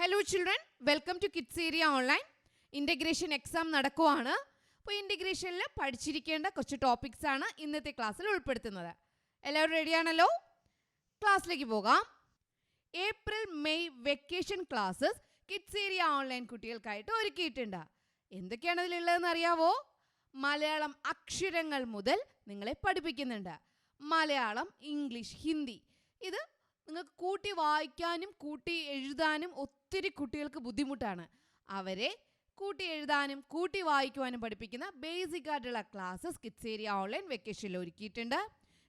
Hello children, welcome to kids area online. Integration exam നടക്കുവാണ്. അപ്പോൾ ഇൻ്റഗ്രേഷനിൽ പഠിച്ചിരിക്കേണ്ട കുറച്ച് ടോപ്പിക്സ് ആണ് ഇന്നത്തെ ക്ലാസ്സിൽ ഉൾപ്പെടുത്തുന്നത്. എല്ലാവരും റെഡിയാണല്ലോ? ക്ലാസ്സിലേക്ക് പോകാം. April May vacation classes kids area online കുട്ടികൾക്കായിട്ട് ഒരുക്കിയിട്ടുണ്ട്. എന്തൊക്കെയാണ് അതിലുള്ളതെന്ന് അറിയാവോ? മലയാളം അക്ഷരങ്ങൾ മുതൽ നിങ്ങളെ പഠിപ്പിക്കുന്നുണ്ട്. മലയാളം, ഇംഗ്ലീഷ്, ഹിന്ദി. ഇത് നിങ്ങൾക്ക് കൂട്ടി വായിക്കാനും കൂട്ടി എഴുതാനും ഒത്തിരി കുട്ടികൾക്ക് ബുദ്ധിമുട്ടാണ്. അവരെ കൂട്ടി എഴുതാനും കൂട്ടി വായിക്കുവാനും പഠിപ്പിക്കുന്ന ബേസിക് ആയിട്ടുള്ള ക്ലാസ്സസ് കിഡ്സ് ഏരിയ ഓൺലൈൻ വെക്കേഷനിൽ ഒരുക്കിയിട്ടുണ്ട്.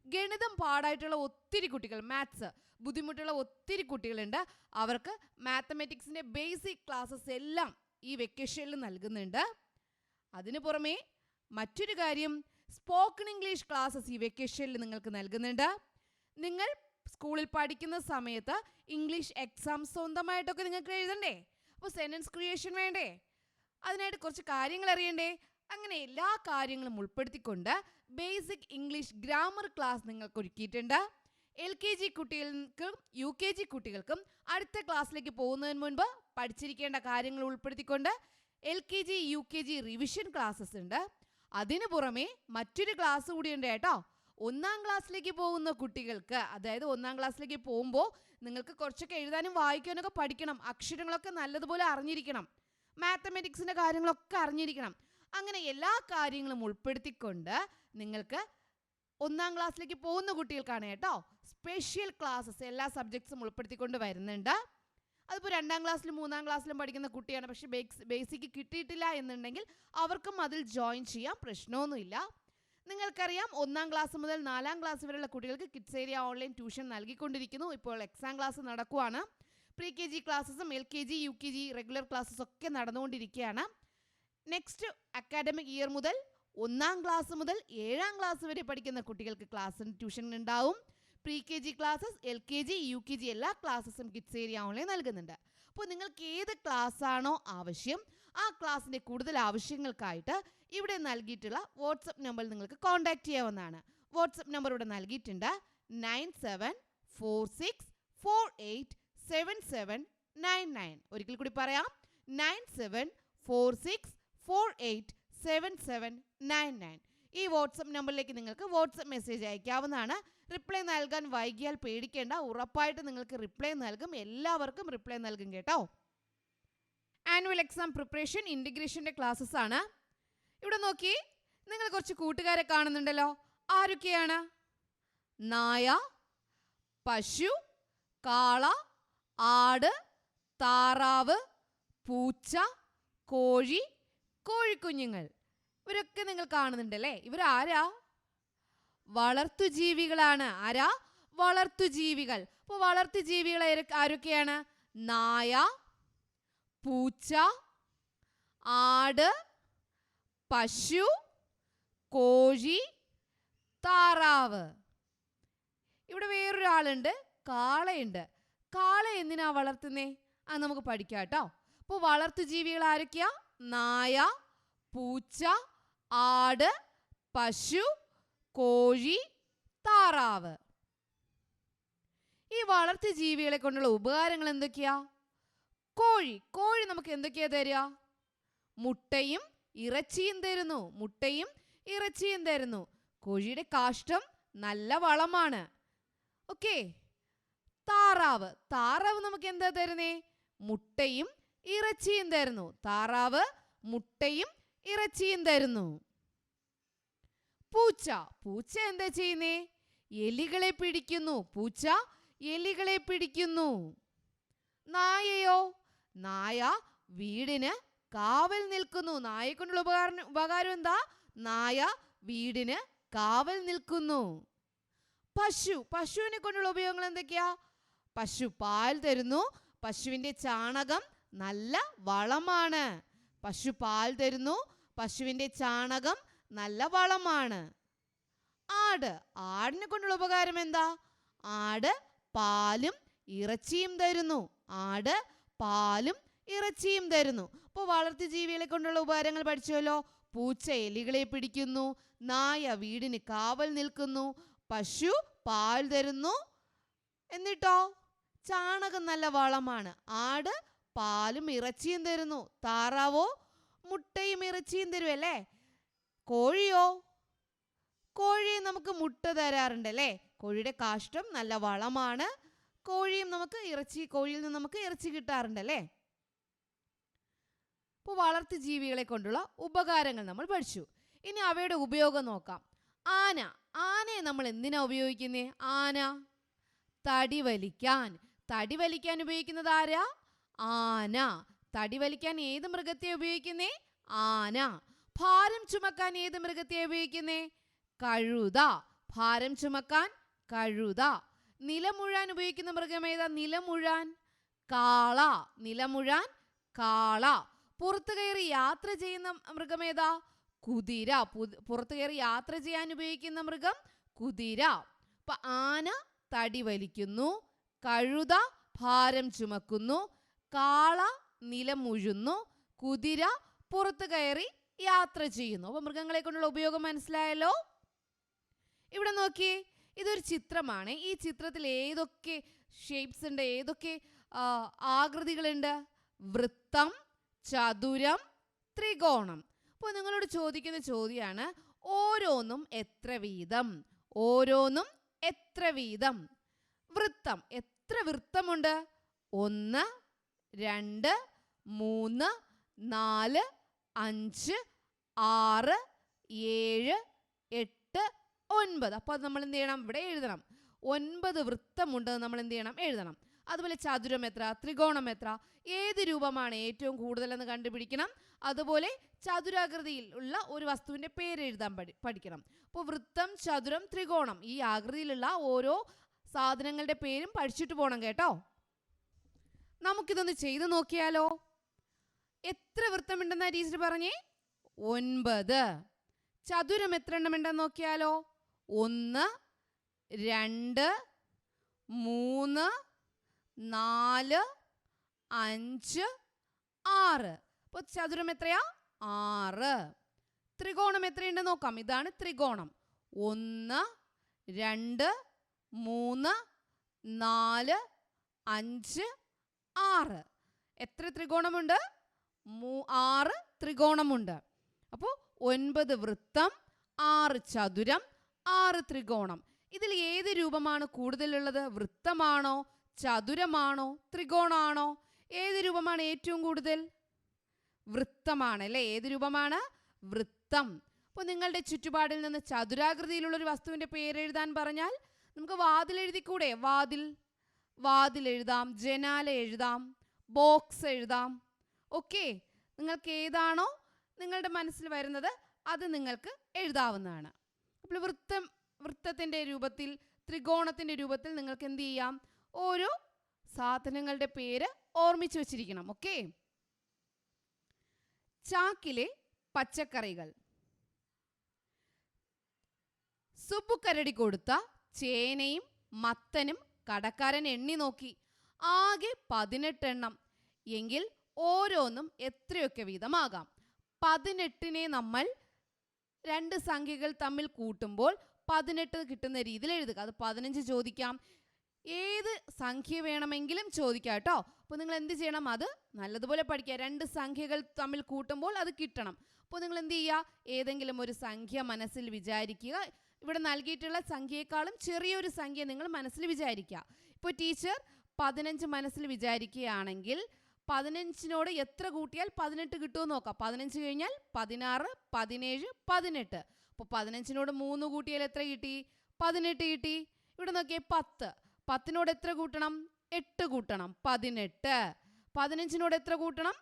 ഗണിതം പാടായിട്ടുള്ള ഒത്തിരി കുട്ടികൾ, മാത്സ് ബുദ്ധിമുട്ടുള്ള ഒത്തിരി കുട്ടികളുണ്ട്. അവർക്ക് മാത്തമാറ്റിക്സിൻ്റെ ബേസിക് ക്ലാസ്സസ് എല്ലാം ഈ വെക്കേഷനിൽ നൽകുന്നുണ്ട്. അതിനു പുറമെ മറ്റൊരു കാര്യം, സ്പോക്കൺ ഇംഗ്ലീഷ് ക്ലാസ്സസ് ഈ വെക്കേഷനിൽ നിങ്ങൾക്ക് നൽകുന്നുണ്ട്. നിങ്ങൾ സ്കൂളിൽ പഠിക്കുന്ന സമയത്ത് ഇംഗ്ലീഷ് എക്സാം സ്വന്തമായിട്ടൊക്കെ നിങ്ങൾക്ക് എഴുതണ്ടേ? അപ്പോൾ സെൻറ്റൻസ് ക്രിയേഷൻ വേണ്ടേ? അതിനായിട്ട് കുറച്ച് കാര്യങ്ങൾ അറിയണ്ടേ? അങ്ങനെ എല്ലാ കാര്യങ്ങളും ഉൾപ്പെടുത്തിക്കൊണ്ട് ബേസിക് ഇംഗ്ലീഷ് ഗ്രാമർ ക്ലാസ് നിങ്ങൾക്ക് ഒരുക്കിയിട്ടുണ്ട്. LKG കുട്ടികൾക്കും UKG കുട്ടികൾക്കും അടുത്ത ക്ലാസ്സിലേക്ക് പോകുന്നതിന് മുൻപ് പഠിച്ചിരിക്കേണ്ട കാര്യങ്ങൾ ഉൾപ്പെടുത്തിക്കൊണ്ട് LKG UKG റിവിഷൻ ക്ലാസ്സസ് ഉണ്ട്. അതിനു പുറമെ മറ്റൊരു ക്ലാസ് കൂടിയുണ്ട് കേട്ടോ. ഒന്നാം ക്ലാസ്സിലേക്ക് പോകുന്ന കുട്ടികൾക്ക്, അതായത് ഒന്നാം ക്ലാസ്സിലേക്ക് പോകുമ്പോൾ നിങ്ങൾക്ക് കുറച്ചൊക്കെ എഴുതാനും വായിക്കാനൊക്കെ പഠിക്കണം. അക്ഷരങ്ങളൊക്കെ നല്ലതുപോലെ അറിഞ്ഞിരിക്കണം. മാത്തമാറ്റിക്സിൻ്റെ കാര്യങ്ങളൊക്കെ അറിഞ്ഞിരിക്കണം. അങ്ങനെ എല്ലാ കാര്യങ്ങളും ഉൾപ്പെടുത്തിക്കൊണ്ട് നിങ്ങൾക്ക് ഒന്നാം ക്ലാസ്സിലേക്ക് പോകുന്ന കുട്ടികൾക്കാണ് കേട്ടോ സ്പെഷ്യൽ ക്ലാസ്സസ് എല്ലാ സബ്ജക്ട്സും ഉൾപ്പെടുത്തിക്കൊണ്ട് വരുന്നുണ്ട്. അതിപ്പോൾ രണ്ടാം ക്ലാസ്സിലും മൂന്നാം ക്ലാസ്സിലും പഠിക്കുന്ന കുട്ടിയാണ്, പക്ഷേ ബേസിക് കിട്ടിയിട്ടില്ല എന്നുണ്ടെങ്കിൽ അവർക്കും അതിൽ ജോയിൻ ചെയ്യാം, പ്രശ്നമൊന്നുമില്ല. നിങ്ങൾക്കറിയാം, ഒന്നാം ക്ലാസ് മുതൽ 4ാം ക്ലാസ് വരെയുള്ള കുട്ടികൾക്ക് കിഡ്സ് ഏരിയ ഓൺലൈൻ ട്യൂഷൻ നൽകിക്കൊണ്ടിരിക്കുന്നു. ഇപ്പോൾ എക്സാം ക്ലാസ് നടക്കുവാണ്. PKG ക്ലാസ്സസും LKG UKG റെഗുലർ ക്ലാസ്സസ് ഒക്കെ നടന്നുകൊണ്ടിരിക്കുകയാണ്. നെക്സ്റ്റ് അക്കാഡമിക് ഇയർ മുതൽ 1ാം ക്ലാസ് മുതൽ 7ാം ക്ലാസ് വരെ പഠിക്കുന്ന കുട്ടികൾക്ക് ട്യൂഷൻ ഉണ്ടാവും. PKG ക്ലാസ്സസ്, LKG UKG എല്ലാ ക്ലാസ്സസും കിഡ്സ് ഏരിയ ഓൺലൈൻ നൽകുന്നുണ്ട്. അപ്പോൾ നിങ്ങൾക്ക് ഏത് ക്ലാസ്സാണോ ആവശ്യം, ആ ക്ലാസ്സിൻ്റെ കൂടുതൽ ആവശ്യങ്ങൾക്കായിട്ട് ഇവിടെ നൽകിയിട്ടുള്ള വാട്സപ്പ് നമ്പറിൽ നിങ്ങൾക്ക് കോൺടാക്റ്റ് ചെയ്യാവുന്നതാണ്. വാട്സപ്പ് നമ്പർ ഇവിടെ നൽകിയിട്ടുണ്ട്. 9746487799. ഒരിക്കൽ കൂടി പറയാം, 9746487799. ഈ വാട്സപ്പ് നമ്പറിലേക്ക് നിങ്ങൾക്ക് വാട്സപ്പ് മെസ്സേജ് അയക്കാവുന്നതാണ്. റിപ്ലൈ നൽകാൻ വൈകിയാൽ പേടിക്കേണ്ട, ഉറപ്പായിട്ട് നിങ്ങൾക്ക് റിപ്ലൈ നൽകും. എല്ലാവർക്കും റിപ്ലൈ നൽകും കേട്ടോ. ആനുവൽ എക്സാം പ്രിപ്പറേഷൻ ഇൻ്റഗ്രേഷൻ്റെ ക്ലാസ്സസ് ആണ്. ഇവിടെ നോക്കി, നിങ്ങൾ കുറച്ച് കൂട്ടുകാരെ കാണുന്നുണ്ടല്ലോ. ആരൊക്കെയാണ്? നായ, പശു, കാള, ആട്, താറാവ്, പൂച്ച, കോഴി, കോഴിക്കുഞ്ഞുങ്ങൾ. ഇവരൊക്കെ നിങ്ങൾ കാണുന്നുണ്ടല്ലേ. ഇവരാരാ? വളർത്തുജീവികളാണ്. ആരാ? വളർത്തുജീവികൾ. അപ്പോൾ വളർത്തുജീവികൾ ആരൊക്കെയാണ്? നായ, പൂച്ച, ആട്, പശു, കോഴി, താറാവ്. ഇവിടെ വേറൊരാളുണ്ട്, കാളയുണ്ട്. കാള എന്തിനാ വളർത്തുന്നേ? അത് നമുക്ക് പഠിക്കാം കേട്ടോ. അപ്പോൾ വളർത്തുജീവികൾ ആരൊക്കെയാ? നായ, പൂച്ച, ആട്, പശു, കോഴി, താറാവ്. ഈ വളർത്തുജീവികളെ കൊണ്ടുള്ള ഉപകാരങ്ങൾ എന്തൊക്കെയാ? കോഴി നമുക്ക് എന്തൊക്കെയാ തരിക? മുട്ടയും ഇറച്ചിയും തരുന്നു. മുട്ടയും ഇറച്ചിയും തരുന്നു. കോഴിയുടെ കാഷ്ടം നല്ല വളമാണ്. ഓക്കെ. താറാവ് നമുക്ക് എന്താ തരുന്നേ? മുട്ടയും ഇറച്ചിയും തരുന്നു. താറാവ് മുട്ടയും ഇറച്ചിയും തരുന്നു. പൂച്ച എന്താ ചെയ്യുന്നേ? എലികളെ പിടിക്കുന്നു. പൂച്ച എലികളെ പിടിക്കുന്നു. നായയോ? നായ വീടിന് കാവൽ നിൽക്കുന്നു. നായയെ കൊണ്ടുള്ള ഉപകാരം എന്താ? നായ വീടിന് കാവൽ നിൽക്കുന്നു. പശുവിനെ കൊണ്ടുള്ള ഉപയോഗങ്ങൾ എന്തൊക്കെയാ? പശു പാൽ തരുന്നു. പശുവിൻ്റെ ചാണകം നല്ല വളമാണ്. പശു പാൽ തരുന്നു. പശുവിൻ്റെ ചാണകം നല്ല വളമാണ്. ആടിനെ കൊണ്ടുള്ള ഉപകാരം എന്താ? ആട് പാലും ഇറച്ചിയും തരുന്നു. ആട് പാലും ഇറച്ചിയും തരുന്നു. അപ്പോൾ വളർത്തുജീവികളെ കൊണ്ടുള്ള ഉപകാരങ്ങൾ പഠിച്ചല്ലോ. പൂച്ച എലികളെ പിടിക്കുന്നു. നായ വീടിന് കാവൽ നിൽക്കുന്നു. പശു പാൽ തരുന്നു. എന്നിട്ടോ ചാണകം നല്ല വളമാണ്. ആട് പാലും ഇറച്ചിയും തരുന്നു. താറാവോ മുട്ടയും ഇറച്ചിയും തരുമല്ലേ? കോഴിയോ? കോഴി നമുക്ക് മുട്ട തരാറുണ്ട് അല്ലേ? കോഴിയുടെ കാഷ്ടം നല്ല വളമാണ്. കോഴിയിൽ നിന്ന് നമുക്ക് ഇറച്ചി കിട്ടാറുണ്ട് അല്ലേ? ഇപ്പോൾ വളർത്തു ജീവികളെ കൊണ്ടുള്ള ഉപകാരങ്ങൾ നമ്മൾ പഠിച്ചു. ഇനി അവയുടെ ഉപയോഗം നോക്കാം. ആനയെ നമ്മൾ എന്തിനാ ഉപയോഗിക്കുന്നേ? ആന തടി വലിക്കാൻ ഉപയോഗിക്കുന്നത് ആരാ? ആന. തടി വലിക്കാൻ ഏത് മൃഗത്തെ ഉപയോഗിക്കുന്നേ? ആന. ഭാരം ചുമക്കാൻ ഏത് മൃഗത്തെ ഉപയോഗിക്കുന്നേ? കഴുത. ഭാരം ചുമക്കാൻ കഴുത. നിലമുഴാൻ ഉപയോഗിക്കുന്ന മൃഗം ഏതാ? നിലമുഴാൻ കാള. പുറത്തു കയറി യാത്ര ചെയ്യുന്ന മൃഗം ഏതാ? കുതിര. പുറത്തു കയറി യാത്ര ചെയ്യാൻ ഉപയോഗിക്കുന്ന മൃഗം കുതിര. അപ്പൊ ആന തടി വലിക്കുന്നു, കഴുത ഭാരം ചുമക്കുന്നു, കാള നിലമുഴുന്നു, കുതിര പുറത്തു കയറി യാത്ര ചെയ്യുന്നു. അപ്പൊ മൃഗങ്ങളെ കൊണ്ടുള്ള ഉപയോഗം മനസ്സിലായല്ലോ? ഇവിടെ നോക്കിയേ, ഇതൊരു ചിത്രമാണ്. ഈ ചിത്രത്തിൽ ഏതൊക്കെ ഷേപ്സ് ഉണ്ട്, ഏതൊക്കെ ആകൃതികളുണ്ട്? വൃത്തം, ചതുരം, ത്രികോണം. അപ്പോൾ നിങ്ങളോട് ചോദിക്കുന്ന ചോദ്യമാണ്, ഓരോന്നും എത്ര വീതം? വൃത്തം, എത്ര വൃത്തമുണ്ട്? 1, 2, 3, 4, 5, 6, 7, 8, 9. അപ്പോൾ അത് നമ്മൾ എന്ത് ചെയ്യണം? ഇവിടെ എഴുതണം. 9 വൃത്തമുണ്ടെന്ന് നമ്മൾ എന്ത് ചെയ്യണം? എഴുതണം. അതുപോലെ ചതുരം എത്ര, ത്രികോണം എത്ര, ഏത് രൂപമാണ് ഏറ്റവും കൂടുതലെന്ന് കണ്ടുപിടിക്കണം. അതുപോലെ ചതുരാകൃതിയിൽ ഉള്ള ഒരു വസ്തുവിൻ്റെ പേര് എഴുതാൻ പഠിക്കണം. അപ്പോൾ വൃത്തം, ചതുരം, ത്രികോണം, ഈ ആകൃതിയിലുള്ള ഓരോ സാധനങ്ങളുടെ പേരും പഠിച്ചിട്ട് പോകണം കേട്ടോ. നമുക്കിതൊന്ന് ചെയ്ത് നോക്കിയാലോ? എത്ര വൃത്തമുണ്ടെന്നാ ടീച്ചർ പറഞ്ഞേ? 9. ചതുരം എത്ര എണ്ണം ഉണ്ടെന്ന് നോക്കിയാലോ? 1, 2, 3, 4, 5, 6. അപ്പോൾ ചതുരം എത്രയാ? 6. ത്രികോണം എത്രയുണ്ടെന്ന് നോക്കാം. ഇതാണ് ത്രികോണം. 1, 2, 3, 4, 5, 6. എത്ര ത്രികോണമുണ്ട്? 6 ത്രികോണമുണ്ട്. അപ്പോൾ 9 വൃത്തം, 6 ചതുരം, 6 ത്രികോണം. ഇതിൽ ഏത് രൂപമാണ് കൂടുതലുള്ളത്? വൃത്തമാണോ, ചതുരമാണോ, ത്രികോണമാണോ? ഏത് രൂപമാണ് ഏറ്റവും കൂടുതൽ? വൃത്തമാണ് അല്ലേ? ഏത് രൂപമാണ്? വൃത്തം. അപ്പോൾ നിങ്ങളുടെ ചുറ്റുപാടിൽ നിന്ന് ചതുരാകൃതിയിലുള്ളൊരു വസ്തുവിൻ്റെ പേര് എഴുതാൻ പറഞ്ഞാൽ നമുക്ക് വാതിൽ എഴുതിക്കൂടെ? വാതിൽ എഴുതാം, ജനാല എഴുതാം, ബോക്സ് എഴുതാം. ഓക്കെ, നിങ്ങൾക്ക് ഏതാണോ നിങ്ങളുടെ മനസ്സിൽ വരുന്നത് അത് നിങ്ങൾക്ക് എഴുതാവുന്നതാണ്. അപ്പോൾ വൃത്തത്തിൻ്റെ രൂപത്തിൽ, ത്രികോണത്തിൻ്റെ രൂപത്തിൽ നിങ്ങൾക്ക് എന്ത് ചെയ്യാം? ഓരോ സാധനങ്ങളുടെ പേര് ഓർമ്മിച്ച് വെച്ചിരിക്കണം. ഓക്കെ. ചാക്കിലെ പച്ചക്കറികൾ. സുബു കരടി കൊടുത്ത ചേനയും മത്തനും കടക്കാരൻ എണ്ണി നോക്കി. ആകെ 18 എണ്ണം. എങ്കിൽ ഓരോന്നും എത്രയൊക്കെ വീതമാകാം? 18നെ നമ്മൾ 2 സംഖ്യകൾ തമ്മിൽ കൂട്ടുമ്പോൾ 18 കിട്ടുന്ന രീതിയിൽ എഴുതുക. അത് 15 ചോദിക്കാം, ഏത് സംഖ്യ വേണമെങ്കിലും ചോദിക്കാം കേട്ടോ. അപ്പോൾ നിങ്ങൾ എന്ത് ചെയ്യണം? അത് നല്ലതുപോലെ പഠിക്കുക. 2 സംഖ്യകൾ തമ്മിൽ കൂട്ടുമ്പോൾ അത് കിട്ടണം. അപ്പോൾ നിങ്ങൾ എന്ത് ചെയ്യുക? ഏതെങ്കിലും ഒരു സംഖ്യ മനസ്സിൽ വിചാരിക്കുക. ഇവിടെ നൽകിയിട്ടുള്ള സംഖ്യയെക്കാളും ചെറിയൊരു സംഖ്യ നിങ്ങൾ മനസ്സിൽ വിചാരിക്കുക. ഇപ്പോൾ ടീച്ചർ 15 മനസ്സിൽ വിചാരിക്കുകയാണെങ്കിൽ 15നോട് എത്ര കൂട്ടിയാൽ 18 കിട്ടുമെന്ന് നോക്കാം. 15 കഴിഞ്ഞാൽ 16, 17, 18. അപ്പോൾ 15നോട് 3 കൂട്ടിയാൽ എത്ര കിട്ടി? 18 കിട്ടി. ഇവിടെ നോക്കിയേ, 10. 10നോട് എത്ര കൂട്ടണം? 8 കൂട്ടണം, 18. 15നോട് എത്ര കൂട്ടണം?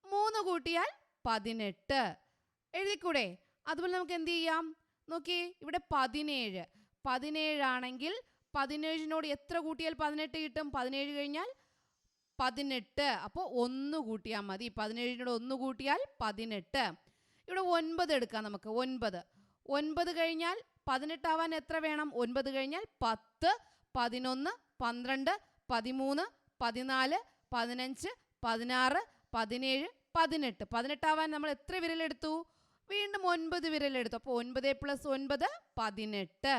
3 കൂട്ടിയാൽ 18. എഴുതിക്കൂടെ? അതുപോലെ നമുക്ക് എന്ത് ചെയ്യാം? നോക്കിയേ, ഇവിടെ 17 ആണെങ്കിൽ 17നോട് എത്ര കൂട്ടിയാൽ 18 കിട്ടും? 17 കഴിഞ്ഞാൽ 18. അപ്പോൾ 1 കൂട്ടിയാൽ മതി. 17നോട് 1 കൂട്ടിയാൽ 18. ഇവിടെ 9 എടുക്കാം നമുക്ക്. 9 കഴിഞ്ഞാൽ 18 ആവാൻ എത്ര വേണം? 9 കഴിഞ്ഞാൽ 10, 11, 12, 13, 14, 15, 16, 17, 18. 18 ആവാൻ നമ്മൾ എത്ര വിരലെടുത്തു? വീണ്ടും 9 വിരലെടുത്തു. അപ്പോൾ 9 + 9 18.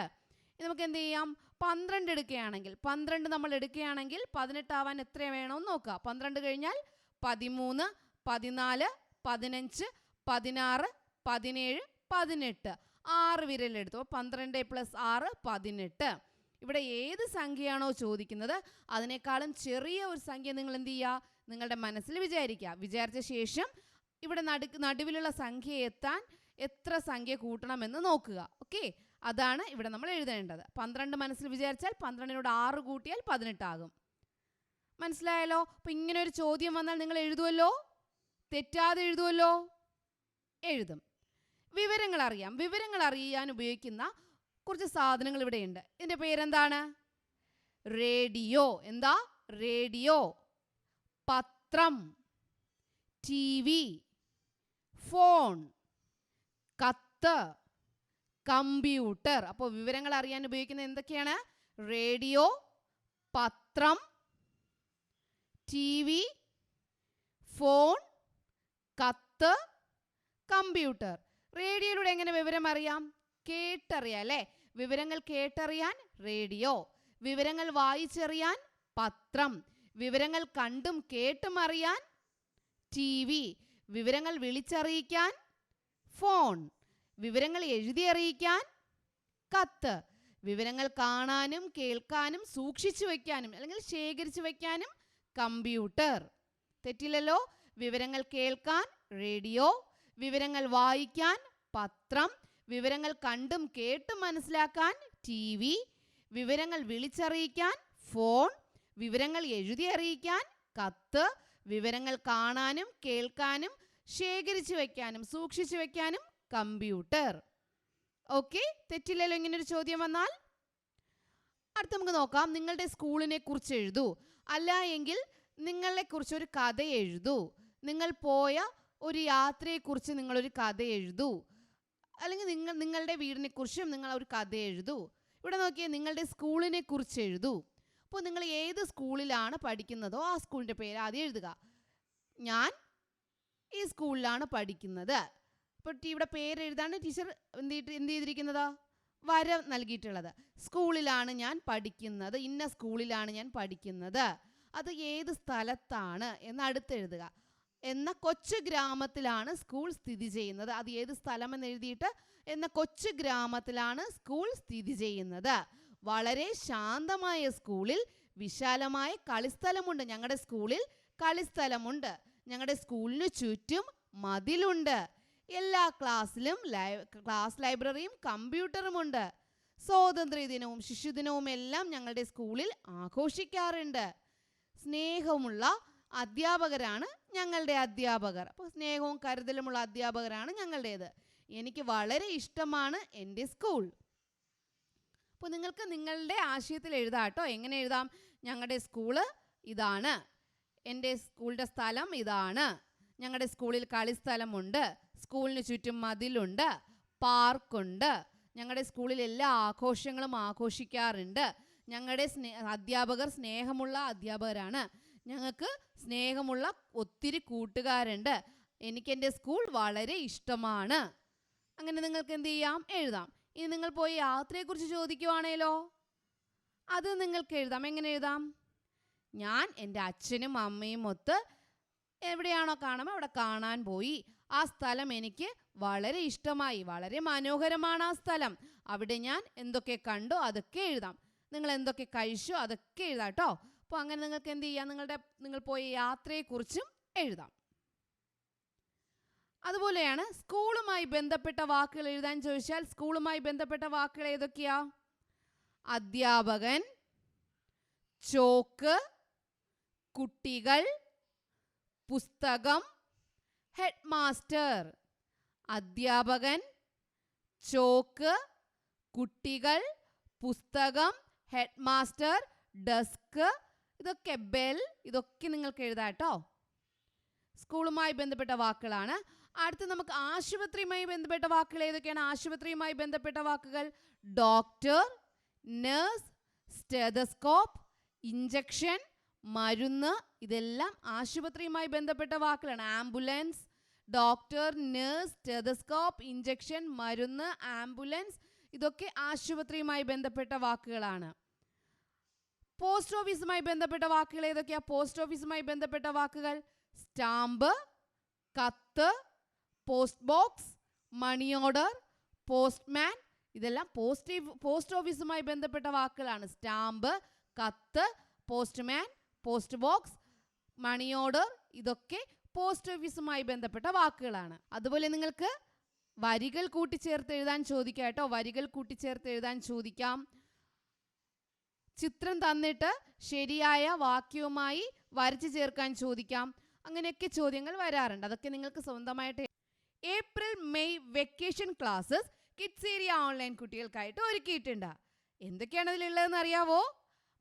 ഇനി നമുക്ക് എന്ത് ചെയ്യാം? 12 എടുക്കുകയാണെങ്കിൽ 12 നമ്മൾ എടുക്കുകയാണെങ്കിൽ 18 ആവാൻ എത്ര വേണമെന്ന് നോക്കുക. 12 കഴിഞ്ഞാൽ 13, 14, 15, 16, 17, 18. 6 വിരലെടുത്തു. 12 + 6 18. ഇവിടെ ഏത് സംഖ്യയാണോ ചോദിക്കുന്നത് അതിനേക്കാളും ചെറിയ ഒരു സംഖ്യ നിങ്ങൾ എന്ത് ചെയ്യുക? നിങ്ങളുടെ മനസ്സിൽ വിചാരിക്കുക. വിചാരിച്ച ശേഷം ഇവിടെ നടുവിലുള്ള സംഖ്യ എത്താൻ എത്ര സംഖ്യ കൂട്ടണമെന്ന് നോക്കുക. ഓക്കെ, അതാണ് ഇവിടെ നമ്മൾ എഴുതേണ്ടത്. 12 മനസ്സിൽ വിചാരിച്ചാൽ 12നോട് 6 കൂട്ടിയാൽ 18 ആകും. മനസ്സിലായല്ലോ? അപ്പം ഇങ്ങനെ ഒരു ചോദ്യം വന്നാൽ നിങ്ങൾ എഴുതുമല്ലോ, തെറ്റാതെ എഴുതുമല്ലോ. എഴുതും. വിവരങ്ങൾ അറിയാം. വിവരങ്ങൾ അറിയാൻ ഉപയോഗിക്കുന്ന കുറച്ച് സാധനങ്ങൾ ഇവിടെയുണ്ട്. ഇതിൻ്റെ പേരെന്താണ്? റേഡിയോ. എന്താ? റേഡിയോ, പത്രം, TV, ഫോൺ, കത്ത്, കമ്പ്യൂട്ടർ. അപ്പോൾ വിവരങ്ങൾ അറിയാൻ ഉപയോഗിക്കുന്നത് എന്തൊക്കെയാണ്? റേഡിയോ, പത്രം, TV, ഫോൺ, കത്ത്, കമ്പ്യൂട്ടർ. റേഡിയോയിലൂടെ എങ്ങനെ വിവരം അറിയാം? കേട്ടറിയാം അല്ലേ? വിവരങ്ങൾ കേട്ടറിയാൻ റേഡിയോ, വിവരങ്ങൾ വായിച്ചറിയാൻ പത്രം, വിവരങ്ങൾ കണ്ടും കേട്ടും അറിയാൻ TV, വിവരങ്ങൾ വിളിച്ചറിയിക്കാൻ ഫോൺ, വിവരങ്ങൾ എഴുതി അറിയിക്കാൻ കത്ത്, വിവരങ്ങൾ കാണാനും കേൾക്കാനും സൂക്ഷിച്ചു വയ്ക്കാനും അല്ലെങ്കിൽ ശേഖരിച്ചു വയ്ക്കാനും കമ്പ്യൂട്ടർ. തെറ്റില്ലല്ലോ? വിവരങ്ങൾ കേൾക്കാൻ റേഡിയോ, വിവരങ്ങൾ വായിക്കാൻ പത്രം, വിവരങ്ങൾ കണ്ടും കേട്ടും മനസ്സിലാക്കാൻ TV, വിവരങ്ങൾ വിളിച്ചറിയിക്കാൻ ഫോൺ, വിവരങ്ങൾ എഴുതി അറിയിക്കാൻ കത്ത്, വിവരങ്ങൾ കാണാനും കേൾക്കാനും ശേഖരിച്ചു വയ്ക്കാനും സൂക്ഷിച്ചു വയ്ക്കാനും കമ്പ്യൂട്ടർ. ഓക്കെ, തെറ്റില്ലല്ലോ ഇങ്ങനൊരു ചോദ്യം വന്നാൽ? അടുത്ത് നമുക്ക് നോക്കാം. നിങ്ങളുടെ സ്കൂളിനെ കുറിച്ച് എഴുതൂ. അല്ല എങ്കിൽ നിങ്ങളെക്കുറിച്ച് ഒരു കഥ എഴുതൂ. നിങ്ങൾ പോയ ഒരു യാത്രയെക്കുറിച്ച് നിങ്ങളൊരു കഥ എഴുതൂ. അല്ലെങ്കിൽ നിങ്ങളുടെ വീടിനെ കുറിച്ചും നിങ്ങൾ ഒരു കഥ എഴുതൂ. ഇവിടെ നോക്കിയേ, നിങ്ങളുടെ സ്കൂളിനെ കുറിച്ച് എഴുതൂ. അപ്പോൾ നിങ്ങൾ ഏത് സ്കൂളിലാണ് പഠിക്കുന്നതോ ആ സ്കൂളിൻ്റെ പേര് ആദ്യം എഴുതുക. ഞാൻ ഈ സ്കൂളിലാണ് പഠിക്കുന്നത്. ഇപ്പോൾ ഇവിടെ പേര് എഴുതാണ് ടീച്ചർ എന്ത് ചെയ്തിരിക്കുന്നത്? വര നൽകിയിട്ടുള്ളത്. സ്കൂളിലാണ് ഞാൻ പഠിക്കുന്നത്, ഇന്ന സ്കൂളിലാണ് ഞാൻ പഠിക്കുന്നത്. അത് ഏത് സ്ഥലത്താണ് എന്ന് അടുത്തെഴുതുക. എന്ന കൊച്ചു ഗ്രാമത്തിലാണ് സ്കൂൾ സ്ഥിതി ചെയ്യുന്നത്. അത് ഏത് സ്ഥലമെന്ന് എഴുതിയിട്ട് എന്ന കൊച്ചു ഗ്രാമത്തിലാണ് സ്കൂൾ സ്ഥിതി ചെയ്യുന്നത്. വളരെ ശാന്തമായ സ്കൂളിൽ വിശാലമായ കളിസ്ഥലമുണ്ട്. ഞങ്ങളുടെ സ്കൂളിൽ കളിസ്ഥലമുണ്ട്. ഞങ്ങളുടെ സ്കൂളിന് ചുറ്റും മതിലുണ്ട്. എല്ലാ ക്ലാസ്സിലും ക്ലാസ് ലൈബ്രറിയും കമ്പ്യൂട്ടറുമുണ്ട്. സ്വാതന്ത്ര്യദിനവും ശിശുദിനവും എല്ലാം ഞങ്ങളുടെ സ്കൂളിൽ ആഘോഷിക്കാറുണ്ട്. സ്നേഹമുള്ള അധ്യാപകരാണ് ഞങ്ങളുടെ അധ്യാപകർ. അപ്പോൾ സ്നേഹവും കരുതലുമുള്ള അധ്യാപകരാണ് ഞങ്ങളുടേത്. എനിക്ക് വളരെ ഇഷ്ടമാണ് എൻ്റെ സ്കൂൾ. അപ്പോൾ നിങ്ങൾക്ക് നിങ്ങളുടെ ആശയത്തിൽ എഴുതാം കേട്ടോ. എങ്ങനെ എഴുതാം? ഞങ്ങളുടെ സ്കൂള് ഇതാണ്, എൻ്റെ സ്കൂളിൻ്റെ സ്ഥലം ഇതാണ്, ഞങ്ങളുടെ സ്കൂളിൽ കളിസ്ഥലമുണ്ട്, സ്കൂളിന് ചുറ്റും മതിലുണ്ട്, പാർക്കുണ്ട്, ഞങ്ങളുടെ സ്കൂളിൽ എല്ലാ ആഘോഷങ്ങളും ആഘോഷിക്കാറുണ്ട്, ഞങ്ങളുടെ അധ്യാപകർ സ്നേഹമുള്ള അധ്യാപകരാണ്, ഞങ്ങൾക്ക് സ്നേഹമുള്ള ഒത്തിരി കൂട്ടുകാരുണ്ട്, എനിക്കെൻ്റെ സ്കൂൾ വളരെ ഇഷ്ടമാണ്. അങ്ങനെ നിങ്ങൾക്ക് എന്ത് ചെയ്യാം? എഴുതാം. ഇനി നിങ്ങൾ പോയി യാത്രയെക്കുറിച്ച് ചോദിക്കുവാണേലോ അത് നിങ്ങൾക്ക് എഴുതാം. എങ്ങനെ എഴുതാം? ഞാൻ എൻ്റെ അച്ഛനും അമ്മയും ഒത്ത് എവിടെയാണോ കാണുമ്പോൾ അവിടെ കാണാൻ പോയി. ആ സ്ഥലം എനിക്ക് വളരെ ഇഷ്ടമായി, വളരെ മനോഹരമാണ് ആ സ്ഥലം. അവിടെ ഞാൻ എന്തൊക്കെ കണ്ടോ അതൊക്കെ എഴുതാം. നിങ്ങൾ എന്തൊക്കെ കഴിച്ചോ അതൊക്കെ എഴുതാം കേട്ടോ. അപ്പോൾ അങ്ങനെ നിങ്ങൾക്ക് എന്ത് ചെയ്യാം? നിങ്ങൾ പോയ യാത്രയെക്കുറിച്ചും എഴുതാം. അതുപോലെയാണ് സ്കൂളുമായി ബന്ധപ്പെട്ട വാക്കുകൾ എഴുതാൻ ചോദിച്ചാൽ സ്കൂളുമായി ബന്ധപ്പെട്ട വാക്കുകൾ ഏതൊക്കെയാ? അധ്യാപകൻ, ചോക്ക്, കുട്ടികൾ, പുസ്തകം, ഹെഡ് മാസ്റ്റർ. അധ്യാപകൻ, ചോക്ക്, കുട്ടികൾ, പുസ്തകം, ഹെഡ് മാസ്റ്റർ, ഡെസ്ക്, ഇതൊക്കെ ബെൽ, ഇതൊക്കെ നിങ്ങൾക്ക് എഴുതാം കേട്ടോ. സ്കൂളുമായി ബന്ധപ്പെട്ട വാക്കുകളാണ്. അടുത്ത് നമുക്ക് ആശുപത്രിയുമായി ബന്ധപ്പെട്ട വാക്കുകൾ ഏതൊക്കെയാണ്? ആശുപത്രിയുമായി ബന്ധപ്പെട്ട വാക്കുകൾ ഡോക്ടർ, നഴ്സ്, സ്റ്റെതസ്കോപ്പ്, ഇഞ്ചക്ഷൻ, മരുന്ന്, ഇതെല്ലാം ആശുപത്രിയുമായി ബന്ധപ്പെട്ട വാക്കുകളാണ്. Ambulance, doctor, nurse, stethoscope, injection, മരുന്ന്, ആംബുലൻസ്, ഇതൊക്കെ ആശുപത്രിയുമായി ബന്ധപ്പെട്ട വാക്കുകളാണ്. പോസ്റ്റ് ഓഫീസുമായി ബന്ധപ്പെട്ട വാക്കുകൾ ഏതൊക്കെയാ? പോസ്റ്റ് ഓഫീസുമായി ബന്ധപ്പെട്ട വാക്കുകൾ സ്റ്റാമ്പ്, കത്ത്, post box, money order, postman. ഇതെല്ലാം പോസ്റ്റ് ഓഫീസുമായി ബന്ധപ്പെട്ട വാക്കുകളാണ്. സ്റ്റാമ്പ്, കത്ത്, postman, post box, money order, ഇതൊക്കെ പോസ്റ്റ് ഓഫീസുമായി ബന്ധപ്പെട്ട വാക്കുകളാണ്. അതുപോലെ നിങ്ങൾക്ക് വരികൾ കൂട്ടിച്ചേർത്ത് എഴുതാൻ ചോദിക്കാം കേട്ടോ. വരികൾ കൂട്ടിച്ചേർത്ത് എഴുതാൻ ചോദിക്കാം. ചിത്രം തന്നിട്ട് ശരിയായ വാക്യവുമായി വരച്ചു ചേർക്കാൻ ചോദിക്കാം. അങ്ങനെയൊക്കെ ചോദ്യങ്ങൾ വരാറുണ്ട്. അതൊക്കെ നിങ്ങൾക്ക് സ്വന്തമായിട്ട്. April May vacation classes kids area online കുട്ടികൾക്കായിട്ട് ഒരുക്കിയിട്ടുണ്ട്. എന്തൊക്കെയാണ് അതിലുള്ളതെന്ന് അറിയാവോ?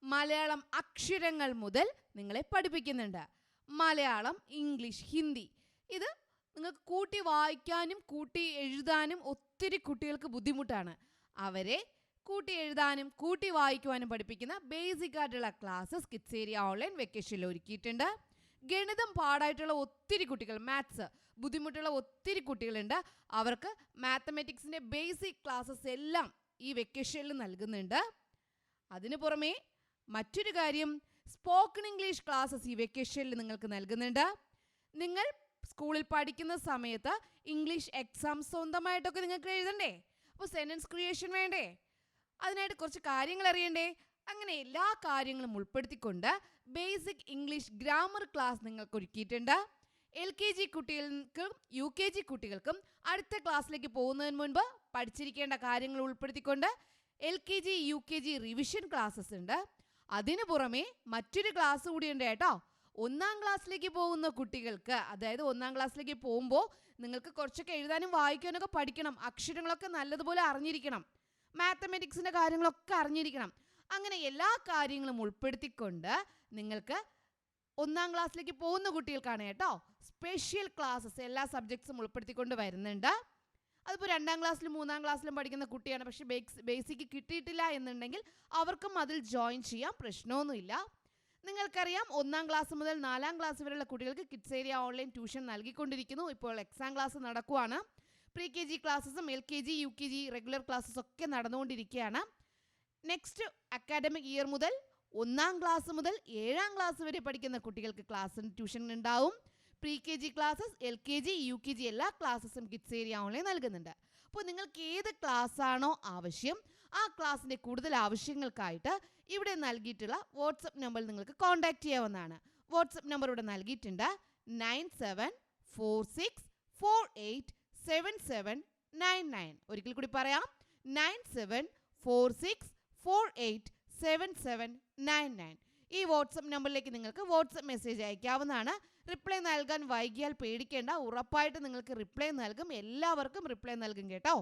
മലയാളം അക്ഷരങ്ങൾ മുതൽ നിങ്ങളെ പഠിപ്പിക്കുന്നുണ്ട്. മലയാളം, ഇംഗ്ലീഷ്, ഹിന്ദി. ഇത് നിങ്ങൾക്ക് കൂട്ടി വായിക്കാനും കൂട്ടി എഴുതാനും ഒത്തിരി കുട്ടികൾക്ക് ബുദ്ധിമുട്ടാണ്. അവരെ കൂട്ടി എഴുതാനും കൂട്ടി വായിക്കുവാനും പഠിപ്പിക്കുന്ന ബേസിക് ആയിട്ടുള്ള ക്ലാസ്സസ് കിഡ്സ് ഏരിയ ഓൺലൈൻ വെക്കേഷനിൽ ഒരുക്കിയിട്ടുണ്ട്. ഗണിതം പാടായിട്ടുള്ള ഒത്തിരി കുട്ടികൾ, മാത്സ് ബുദ്ധിമുട്ടുള്ള ഒത്തിരി കുട്ടികളുണ്ട്. അവർക്ക് മാത്തമാറ്റിക്സിൻ്റെ ബേസിക് ക്ലാസ്സസ് എല്ലാം ഈ വെക്കേഷനിൽ നൽകുന്നുണ്ട്. അതിനു പുറമെ മറ്റൊരു കാര്യം, സ്പോക്കൺ ഇംഗ്ലീഷ് ക്ലാസ്സസ് ഈ വെക്കേഷനിൽ നിങ്ങൾക്ക് നൽകുന്നുണ്ട്. നിങ്ങൾ സ്കൂളിൽ പഠിക്കുന്ന സമയത്ത് ഇംഗ്ലീഷ് എക്സാം സ്വന്തമായിട്ടൊക്കെ നിങ്ങൾക്ക് എഴുതണ്ടേ? അപ്പോൾ സെൻറ്റൻസ് ക്രിയേഷൻ വേണ്ടേ? അതിനായിട്ട് കുറച്ച് കാര്യങ്ങൾ അറിയണ്ടേ? അങ്ങനെ എല്ലാ കാര്യങ്ങളും ഉൾപ്പെടുത്തിക്കൊണ്ട് ബേസിക് ഇംഗ്ലീഷ് ഗ്രാമർ ക്ലാസ് നിങ്ങൾക്ക് ഒരുക്കിയിട്ടുണ്ട്. LKG കുട്ടികൾക്കും UKG കുട്ടികൾക്കും അടുത്ത ക്ലാസ്സിലേക്ക് പോകുന്നതിന് മുൻപ് പഠിച്ചിരിക്കേണ്ട കാര്യങ്ങൾ ഉൾപ്പെടുത്തിക്കൊണ്ട് LKG UKG റിവിഷൻ ക്ലാസ്സസ് ഉണ്ട്. അതിനു പുറമെ മറ്റൊരു ക്ലാസ് കൂടിയുണ്ട് കേട്ടോ. 1ാം ക്ലാസ്സിലേക്ക് പോകുന്ന കുട്ടികൾക്ക്, അതായത് 1ാം ക്ലാസ്സിലേക്ക് പോകുമ്പോൾ നിങ്ങൾക്ക് കുറച്ചൊക്കെ എഴുതാനും വായിക്കാനൊക്കെ പഠിക്കണം. അക്ഷരങ്ങളൊക്കെ നല്ലതുപോലെ അറിഞ്ഞിരിക്കണം. മാത്തമാറ്റിക്സിൻ്റെ കാര്യങ്ങളൊക്കെ അറിഞ്ഞിരിക്കണം. അങ്ങനെ എല്ലാ കാര്യങ്ങളും ഉൾപ്പെടുത്തിക്കൊണ്ട് നിങ്ങൾക്ക് 1ാം ക്ലാസ്സിലേക്ക് പോകുന്ന കുട്ടികൾക്കാണ് കേട്ടോ സ്പെഷ്യൽ ക്ലാസ്സസ് എല്ലാ സബ്ജക്ട്സും ഉൾപ്പെടുത്തിക്കൊണ്ട് വരുന്നുണ്ട്. അതിപ്പോൾ 2ാം ക്ലാസ്സിലും 3ാം ക്ലാസ്സിലും പഠിക്കുന്ന കുട്ടിയാണ്, പക്ഷേ ബേസിക് കിട്ടിയിട്ടില്ല എന്നുണ്ടെങ്കിൽ അവർക്കും അതിൽ ജോയിൻ ചെയ്യാം, പ്രശ്നമൊന്നുമില്ല. നിങ്ങൾക്കറിയാം 1ാം ക്ലാസ് മുതൽ 4ാം ക്ലാസ് വരെയുള്ള കുട്ടികൾക്ക് കിഡ്സ് ഏരിയ ഓൺലൈൻ ട്യൂഷൻ നൽകിക്കൊണ്ടിരിക്കുന്നു. ഇപ്പോൾ എക്സാം ക്ലാസ് നടക്കുവാണ്. പ്രീ-KG ക്ലാസ്സസും LKG UKG റെഗുലർ ക്ലാസ്സസ് ഒക്കെ നടന്നുകൊണ്ടിരിക്കുകയാണ്. നെക്സ്റ്റ് അക്കാഡമിക് ഇയർ മുതൽ 1ാം ക്ലാസ് മുതൽ 7ാം ക്ലാസ് വരെ പഠിക്കുന്ന കുട്ടികൾക്ക് ട്യൂഷൻ ഉണ്ടാവും. പ്രീ-KG ക്ലാസ്സസ്, LKG UKG എല്ലാ ക്ലാസ്സസും കിഡ്സ് ഏരിയ ഓൺലൈൻ നൽകുന്നുണ്ട്. അപ്പോൾ നിങ്ങൾക്ക് ഏത് ക്ലാസ്സാണോ ആവശ്യം ആ ക്ലാസ്സിൻ്റെ കൂടുതൽ ആവശ്യങ്ങൾക്കായിട്ട് ഇവിടെ നൽകിയിട്ടുള്ള വാട്സപ്പ് നമ്പറിൽ നിങ്ങൾക്ക് കോൺടാക്റ്റ് ചെയ്യാവുന്നതാണ്. വാട്സപ്പ് നമ്പർ ഇവിടെ നൽകിയിട്ടുണ്ട്. 9746487799. ഒരിക്കൽ കൂടി പറയാം, 9746487799. ഈ വാട്സപ്പ് നമ്പറിലേക്ക് നിങ്ങൾക്ക് വാട്സപ്പ് മെസ്സേജ് അയക്കാവുന്നതാണ്. റിപ്ലൈ നൽകാൻ വൈകിയാൽ പേടിക്കേണ്ട, ഉറപ്പായിട്ട് നിങ്ങൾക്ക് റിപ്ലൈ നൽകും. എല്ലാവർക്കും റിപ്ലൈ നൽകും കേട്ടോ.